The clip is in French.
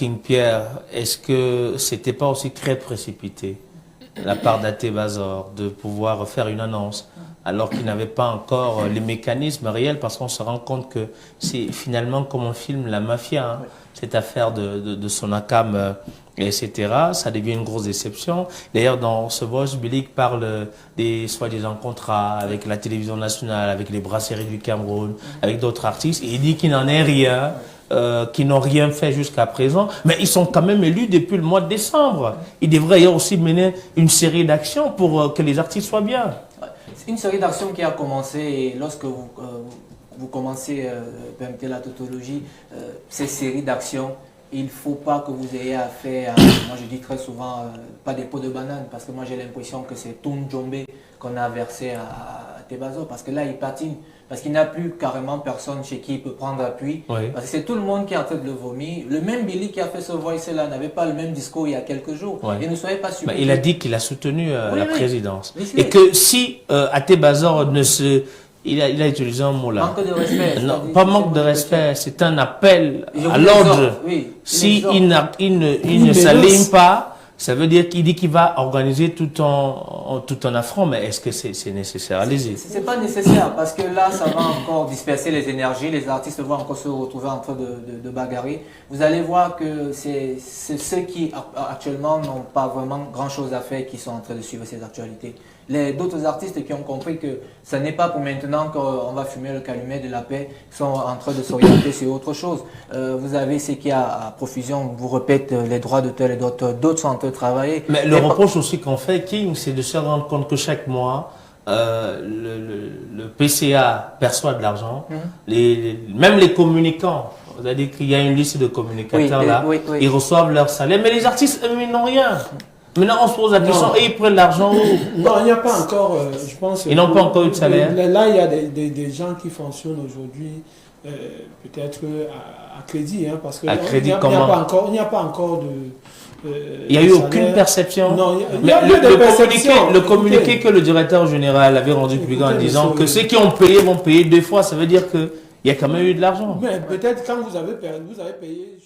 King Pierre, est-ce que c'était pas aussi très précipité de la part d'Atebazor de pouvoir faire une annonce alors qu'il n'avait pas encore les mécanismes réels, parce qu'on se rend compte que c'est finalement comme on filme la mafia, hein, cette affaire de Sonacam, etc. Ça devient une grosse déception. D'ailleurs, dans ce Voice, Bilik parle des soi-disant contrats avec la télévision nationale, avec les brasseries du Cameroun, avec d'autres artistes, et il dit qu'il n'en est rien. Qui n'ont rien fait jusqu'à présent, mais ils sont quand même élus depuis le mois de décembre. Il devrait y avoir aussi mener une série d'actions pour que les artistes soient bien. C'est une série d'actions qui a commencé, et lorsque vous commencez, permettez la tautologie, ces séries d'actions, il ne faut pas que vous ayez affaire à, moi je dis très souvent, pas des pots de banane, parce que moi j'ai l'impression que c'est Toun Djombe qu'on a versé à Atebazor, parce que là il patine. Parce qu'il n'y a plus carrément personne chez qui il peut prendre appui. Oui. Parce que c'est tout le monde qui est en train de le vomir. Le même Billy qui a fait ce voice-là n'avait pas le même discours il y a quelques jours. Oui. Et ne soyez pas surpris. Il a dit qu'il a soutenu la présidence. Et que si Atebazor ne se... Il a utilisé un mot là. Manque de respect. Non, pas manque de respect, c'est un appel à l'ordre. Oui, si il ne s'aligne pas, ça veut dire qu'il dit qu'il va organiser tout un affront, mais est-ce que c'est nécessaire? Allez-y. C'est pas nécessaire, parce que là, ça va encore disperser les énergies, les artistes vont encore se retrouver en train de bagarrer. Vous allez voir que c'est ceux qui actuellement n'ont pas vraiment grand-chose à faire qui sont en train de suivre ces actualités. D'autres artistes qui ont compris que ce n'est pas pour maintenant qu'on va fumer le calumet de la paix, sont en train de s'orienter sur autre chose. Vous avez ceux qui, à profusion, vous répètent les droits d'auteur et d'autres sont en train de travailler. Mais le reproche aussi qu'on fait, King, c'est de se rendre compte que chaque mois, le PCA perçoit de l'argent, même les communicants, c'est-à-dire qu'il y a une liste de communicateurs là, ils reçoivent leur salaire, mais les artistes, eux, ils n'ont rien. Maintenant, on se pose la question, et ils prennent l'argent où? Non, il n'y a pas encore, je pense... Ils n'ont pas encore eu de salaire. Là, il y a des gens qui fonctionnent aujourd'hui, peut-être à crédit, hein, parce que il n'y a pas encore de... il n'y a eu aucune perception. Non, le communiqué que le directeur général avait rendu public en disant que ceux qui ont payé vont payer 2 fois, ça veut dire qu'il y a quand même eu de l'argent. Mais peut-être quand vous avez payé...